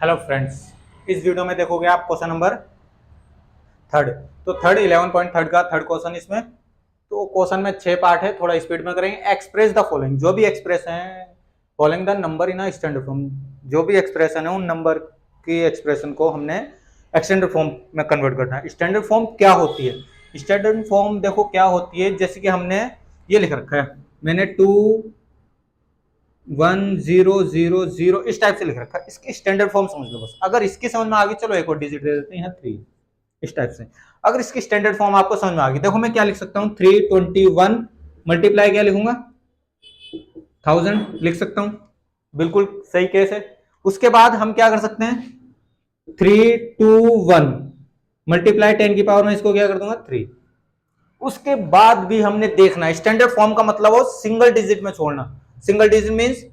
Hello friends, इस video में देखोगे आप क्वेश्चन नंबर थर्ड। तो थर्ड 11.3 का थर्ड क्वेश्चन इसमें। तो क्वेश्चन में 6 पार्ट है, थोड़ा स्पीड में करेंगे। एक्सप्रेस द फॉलोइंग, जो भी एक्सप्रेशन है following the number in standard form, जो भी एक्सप्रेशन है उन नंबर की एक्सप्रेशन को हमने एक्सटेंडेड फॉर्म में कन्वर्ट करना है। स्टैंडर्ड फॉर्म क्या होती है? स्टैंडर्ड फॉर्म देखो क्या होती है, जैसे कि हमने ये लिख रखा है, मैंने 2 1 0 0 0 इस टाइप से लिख रखा है। इसकी स्टैंडर्ड फॉर्म समझ लो बस। अगर इसकी समझ में आ गई, चलो एक और डिजिट दे देते हैं यहाँ 3, इस टाइप से। अगर इसकी स्टैंडर्ड फॉर्म आपको समझ में आ गई, देखो मैं क्या लिख सकता हूँ, 321 मल्टीप्लाई क्या लिखूंगा, 1000 लिख सकता हूँ। बिल्कुल सही केस है। उसके बाद हम क्या कर सकते हैं, 321 मल्टीप्लाई 10 की पावर में इसको क्या कर दूंगा 3। उसके बाद भी हमने देखना है, स्टैंडर्ड फॉर्म का मतलब हो सिंगल डिजिट में छोड़ना। सिंगल डिजिट मींस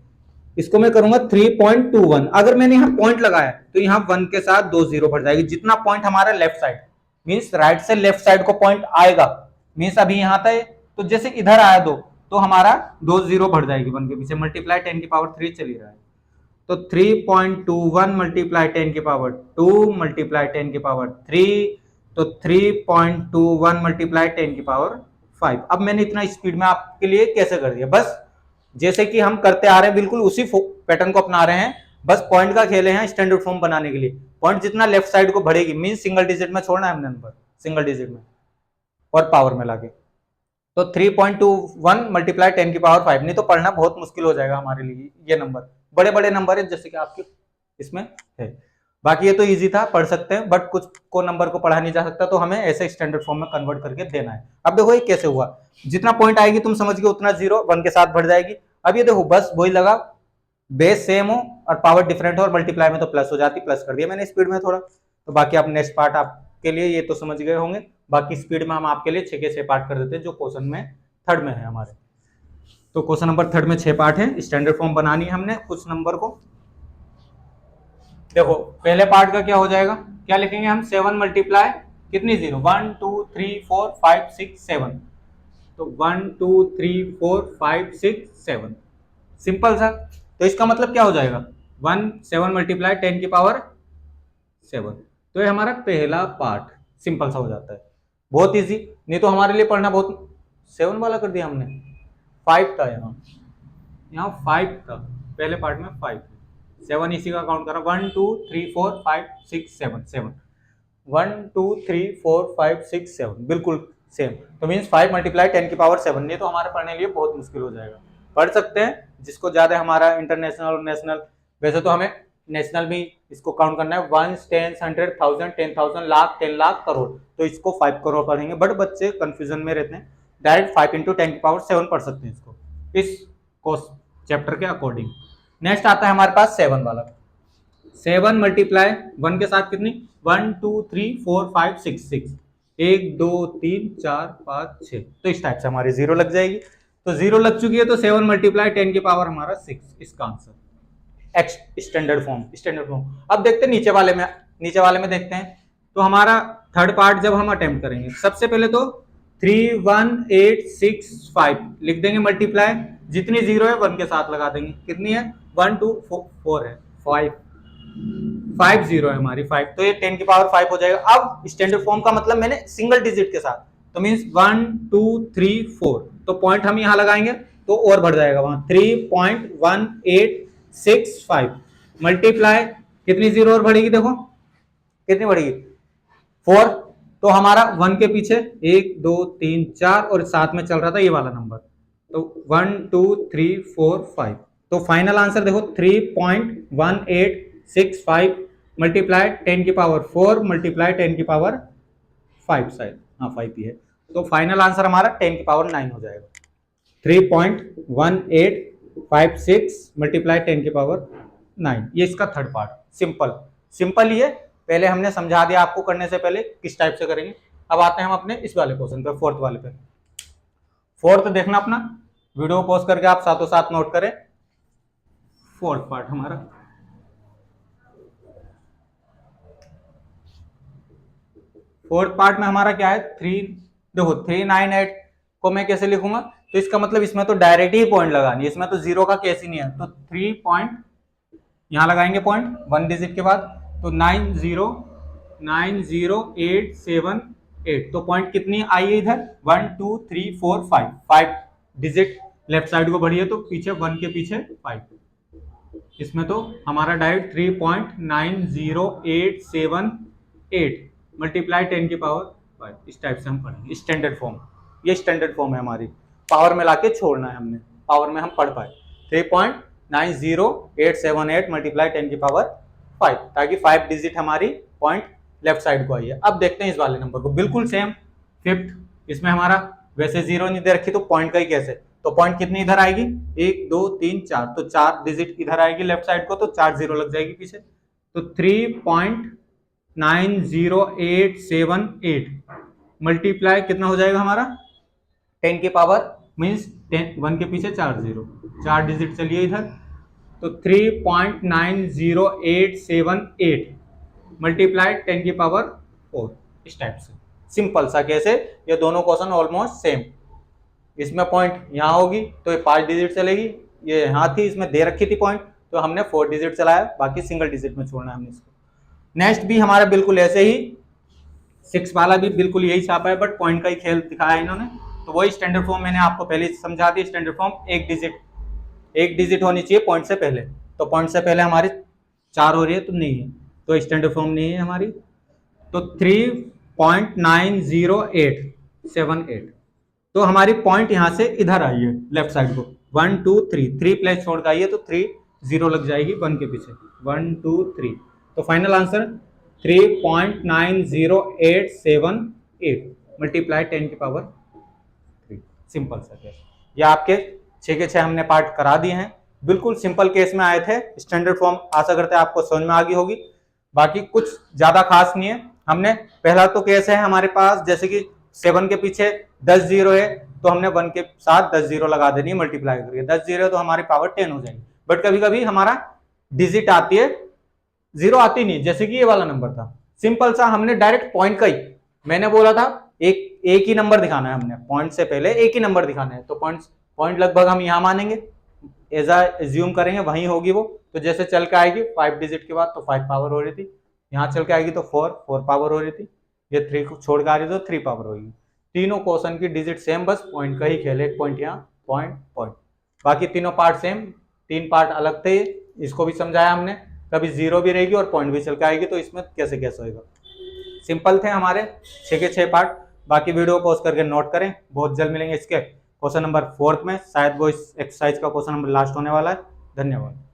इसको मैं करूंगा 3.21। अगर मैंने यहां पॉइंट लगाया तो यहां 1 के साथ 2 जीरो बढ़ जाएगी। जितना पॉइंट हमारा लेफ्ट साइड मींस राइट से लेफ्ट साइड को पॉइंट आएगा, मींस अभी यहां था तो जैसे इधर आया 2 तो हमारा 2 जीरो बढ़ जाएगी 1 के पीछे। मल्टीप्लाई 10 की पावर 3 चली रहा है, तो 3.21 मल्टीप्लाई 10 की पावर 2 मल्टीप्लाई 10 की पावर 3, तो 3.21 मल्टीप्लाई 10 की पावर 5। अब मैंने इतना स्पीड में आपके लिए कैसे कर दिया, बस जैसे कि हम करते आ रहे हैं बिल्कुल उसी पैटर्न को अपना रहे हैं। बस पॉइंट का खेले हैं स्टैंडर्ड फॉर्म बनाने के लिए। पॉइंट जितना लेफ्ट साइड को बढ़ेगी मीन सिंगल डिजिट में छोड़ना है हमने नंबर, सिंगल डिजिट में और पावर में लाके। तो 3.21 मल्टीप्लाई 10 की पावर 5, नहीं तो पढ़ना बहुत मुश्किल हो जाएगा हमारे लिए। ये नंबर बड़े बड़े नंबर है जैसे कि आपके इसमें है। बाकी ये तो इजी था, पढ़ सकते हैं, बट कुछ को नंबर को पढ़ा नहीं जा सकता, तो हमें ऐसे स्टैंडर्ड फॉर्म में कन्वर्ट करके देना है। अब देखो ये कैसे हुआ, जितना पॉइंट आएगी तुम समझ गए उतना जीरो 1 के साथ बढ़ जाएगी। अब ये देखो बस वही लगा, बेस सेम हो और पावर डिफरेंट हो और मल्टीप्लाई में तो प्लस हो जाती, प्लस कर दिया मैंने स्पीड में थोड़ा। तो बाकी आप नेक्स्ट पार्ट आपके लिए ये तो समझ गए होंगे। बाकी स्पीड में हम आपके लिए 6 के 6 पार्ट कर देते हैं जो क्वेश्चन में थर्ड में है हमारे। तो क्वेश्चन नंबर थर्ड में 6 पार्ट है, स्टैंडर्ड फॉर्म बनानी है हमने कुछ नंबर को। देखो पहले पार्ट का क्या हो जाएगा, क्या लिखेंगे हम, 7 मल्टीप्लाई कितनी जीरो, 1 2 3 4 5 6 7। तो 1 2 3 4 5 6 7, सिंपल सा। तो इसका मतलब क्या हो जाएगा, 1 7 मल्टीप्लाई 10 की पावर 7। तो ये हमारा पहला पार्ट सिंपल सा हो जाता है, बहुत इजी। नहीं तो हमारे लिए पढ़ना बहुत, 7 वाला कर दिया हमने, 5 था यहाँ 5 था पहले पार्ट में, 5 7 इसी का काउंट करा, 1 2 3 4 5 6 7 7, 1 2 3 4 5 6 7 बिल्कुल सेम। तो मीन्स 5 मल्टीप्लाई 10 की पावर 7। नहीं तो हमारे पढ़ने के लिए बहुत मुश्किल हो जाएगा। पढ़ सकते हैं जिसको ज्यादा हमारा इंटरनेशनल और नेशनल, वैसे तो हमें नेशनल भी इसको काउंट करना है, 1 10 100 1000 10,000 लाख 10 लाख करोड़, तो इसको 5 करोड़ पढ़ेंगे। बट बच्चे कंफ्यूजन में रहते हैं, डायरेक्ट 5 इंटू 10 की पावर 7 पढ़ सकते हैं इसको इस चैप्टर के अकॉर्डिंग। नेक्स्ट आता है हमारे पास 7 वाला, 7 मल्टीप्लाई 1 के साथ कितनी, 1 2 3 4 5 6 6, 1 2 3 4 5 6, तो इस टाइप से हमारी जीरो लग जाएगी। तो जीरो लग चुकी है, तो 7 मल्टीप्लाई 10 की पावर हमारा 6, इसका answer x standard form. Standard form अब देखते हैं नीचे वाले में, नीचे वाले में देखते हैं। तो हमारा थर्ड पार्ट जब हम अटेम्प्ट करेंगे, सबसे पहले तो 3 1 8 6 5 लिख देंगे मल्टीप्लाई, जितनी जीरो है 1 के साथ लगा देंगे, कितनी है 1 2 4 है 5 5 जीरो है हमारी 5, तो ये 10 की पावर 5 हो जाएगा। अब स्टैंडर्ड फॉर्म का मतलब मैंने सिंगल डिजिट के साथ, तो मींस 1 2 3 4, तो पॉइंट हम यहां लगाएंगे तो और बढ़ जाएगा वहां, 3.1865 मल्टीप्लाई कितनी जीरो और बढ़ेगी, देखो कितनी बढ़ेगी 4, तो हमारा 1 के पीछे 1 2 3 4 और साथ में चल रहा था ये वाला नंबर, तो 1 2 3 4 5, तो फाइनल आंसर देखो 3.1865 मल्टीप्लाई 10 की पावर 4 मल्टीप्लाई 10 की पावर 5, शायद हाँ 5 ही है। तो फाइनल आंसर हमारा 10 की पावर 9 हो जाएगा, 3.1856 मल्टीप्लाई 10 की पावर 9। ये इसका थर्ड पार्ट सिंपल सिंपल ही है, पहले हमने समझा दिया आपको करने से पहले किस टाइप से करेंगे। अब आते हैं हम अपने इस वाले क्वेश्चन पे, फोर्थ वाले पे। फोर्थ देखना अपना वीडियो पॉज करके आप साथों साथ नोट करें। फोर्थ पार्ट हमारा, फोर्थ पार्ट में हमारा क्या है, 3 देखो 398 को मैं कैसे लिखूंगा, तो इसका मतलब इसमें तो डायरेक्ट ही पॉइंट लगानी है, इसमें तो जीरो का केस ही नहीं है, तो 3.98 यहाँ लगाएंगे पॉइंट 1 डिजिट के बाद, तो 909878, तो पॉइंट कितनी आई है इधर 1 2 3 4 5, 5 डिजिट लेफ्ट साइड को बढ़ी है तो पीछे 1 के पीछे 5, इसमें तो हमारा डायरेक्ट 3.90878 मल्टीप्लाई 10 की पावर 5, इस टाइप से हम पढ़ेंगे स्टैंडर्ड फॉर्म। ये स्टैंडर्ड फॉर्म है हमारी, पावर में लाके छोड़ना है हमने, पावर में हम पढ़ पाए 3.90878 मल्टीप्लाई 10 की पावर 5, ताकि 5 डिजिट हमारी पॉइंट लेफ्ट साइड को आई है। अब देखते हैं इस वाले नंबर को, बिल्कुल सेम फिफ्थ, इसमें हमारा वैसे जीरो नहीं दे रखी तो पॉइंट का ही कैसे, तो पॉइंट कितनी इधर आएगी 1 2 3 4, तो 4 डिजिट इधर आएगी लेफ्ट साइड को, तो 4 जीरो लग जाएगी पीछे, तो 3.90878 मल्टीप्लाई कितना हो जाएगा हमारा 10 की पावर मीन्स 1 के पीछे 4 जीरो, 4 डिजिट चलिए इधर, तो 3.90878 मल्टीप्लाई 10 की पावर 4, इस टाइप से सिंपल सा। कैसे, ये दोनों क्वेश्चन ऑलमोस्ट सेम, इसमें पॉइंट यहाँ होगी तो ये 5 डिजिट चलेगी, ये यहाँ थी इसमें दे रखी थी पॉइंट तो हमने 4 डिजिट चलाया, बाकी सिंगल डिजिट में छोड़ना है हमने इसको। नेक्स्ट भी हमारा बिल्कुल ऐसे ही 6 वाला भी बिल्कुल यही छापा है, बट पॉइंट का ही खेल दिखाया इन्होंने, तो वही स्टैंडर्ड फॉर्म मैंने आपको पहले समझा दी। स्टैंडर्ड फॉर्म एक डिजिट होनी चाहिए पॉइंट से पहले, तो पॉइंट से पहले हमारी 4 हो रही है तो नहीं है, तो स्टैंडर्ड फॉर्म नहीं है हमारी, तो 3.90878, तो हमारी पॉइंट यहां से इधर आई है लेफ्ट साइड को 1 2 3 प्लेस छोड़ कर आई है, तो 3 जीरो लग जाएगी 1 के पीछे 1 2 3, तो फाइनल आंसर 3.90878 मल्टीप्लाई 10 की पावर 3, सिंपल सा केस। ये आपके 6 के 6 हमने पार्ट करा दिए हैं, बिल्कुल सिंपल केस में आए थे। स्टैंडर्ड फॉर्म आशा करते हैं आपको समझ में आ गई होगी, बाकी कुछ ज्यादा खास नहीं है। हमने पहला तो केस है हमारे पास, जैसे कि 7 के पीछे 10 जीरो है तो हमने 1 के साथ 10 जीरो लगा देनी है मल्टीप्लाई करके, 10 जीरो है तो हमारी पावर 10 हो जाएगी। बट कभी कभी हमारा डिजिट आती है, जीरो आती नहीं, जैसे कि ये वाला नंबर था सिंपल सा, हमने डायरेक्ट पॉइंट का ही, मैंने बोला था एक ही नंबर दिखाना है, हमने पॉइंट से पहले एक ही नंबर दिखाना है, तो पॉइंट लगभग हम यहाँ मानेंगे, एजा एज्यूम करेंगे वहीं होगी वो, तो जैसे चल के आएगी 5 डिजिट के बाद तो 5 पावर हो रही थी, यहाँ चल के आएगी तो 4 पावर हो रही थी, ये 3 को छोड़ के आ रही तो 3 पावर होगी। तीनों क्वेश्चन की डिजिट सेम, बस पॉइंट का ही खेल है, एक पॉइंट यहाँ पॉइंट, बाकी तीनों पार्ट सेम, 3 पार्ट अलग थे, इसको भी समझाया हमने, कभी जीरो भी रहेगी और पॉइंट भी चल के आएगी, तो इसमें कैसे होएगा। सिंपल थे हमारे 6 के 6 पार्ट, बाकी वीडियो पॉज करके नोट करें, बहुत जल्द मिलेंगे इसके क्वेश्चन नंबर 4 में, शायद वो इस एक्सरसाइज का क्वेश्चन नंबर लास्ट होने वाला है। धन्यवाद।